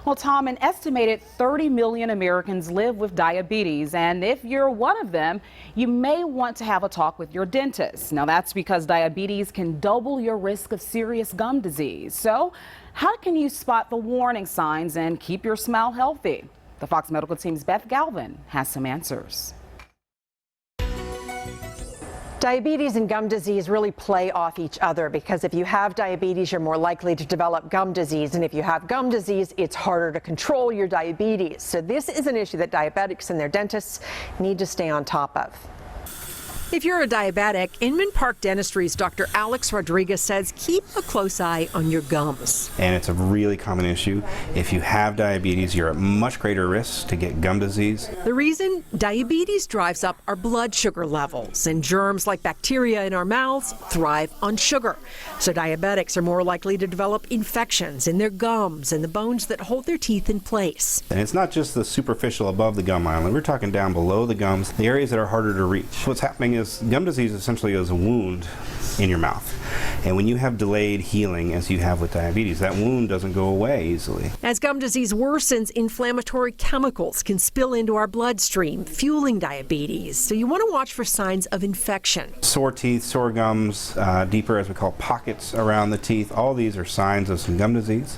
Well, Tom, an estimated 30 million Americans live with diabetes, and if you're one of them, you may want to have a talk with your dentist. Now, that's because diabetes can double your risk of serious gum disease. So, how can you spot the warning signs and keep your smile healthy? The Fox Medical Team's Beth Galvin has some answers. Diabetes and gum disease really play off each other because if you have diabetes, you're more likely to develop gum disease. And if you have gum disease, it's harder to control your diabetes. So this is an issue that diabetics and their dentists need to stay on top of. If you're a diabetic, Inman Park Dentistry's Dr. Alex Rodriguez says keep a close eye on your gums. And it's a really common issue. If you have diabetes, you're at much greater risk to get gum disease. The reason? Diabetes drives up our blood sugar levels, and germs like bacteria in our mouths thrive on sugar. So diabetics are more likely to develop infections in their gums and the bones that hold their teeth in place. And it's not just the superficial above the gum island. We're talking down below the gums, the areas that are harder to reach. What's happening is gum disease essentially is a wound in your mouth. And when you have delayed healing, as you have with diabetes, that wound doesn't go away easily. As gum disease worsens, inflammatory chemicals can spill into our bloodstream, fueling diabetes. So you want to watch for signs of infection. Sore teeth, sore gums, deeper, as we call pockets around the teeth, all these are signs of some gum disease.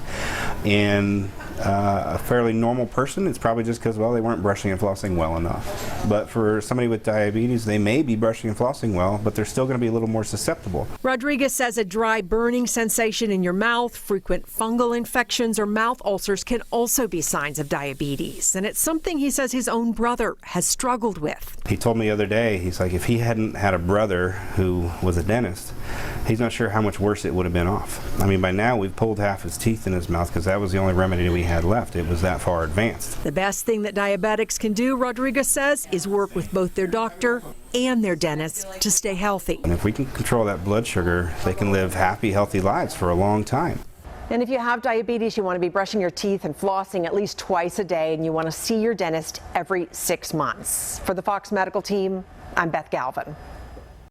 And a fairly normal person, it's probably just because, well, they weren't brushing and flossing well enough. But for somebody with diabetes, they may be brushing and flossing well, but they're still going to be a little more susceptible. Rodriguez says a dry burning sensation in your mouth, frequent fungal infections, or mouth ulcers can also be signs of diabetes. And it's something he says his own brother has struggled with. He told me the other day, he's like, if he hadn't had a brother who was a dentist, he's not sure how much worse it would have been off. I mean, by now we've pulled half his teeth in his mouth because that was the only remedy we had left. It was that far advanced. The best thing that diabetics can do, Rodriguez says, is work with both their doctor and their dentist to stay healthy. And if we can control that blood sugar, they can live happy, healthy lives for a long time. And if you have diabetes, you want to be brushing your teeth and flossing at least twice a day, and you want to see your dentist every 6 months. For the Fox Medical Team, I'm Beth Galvin.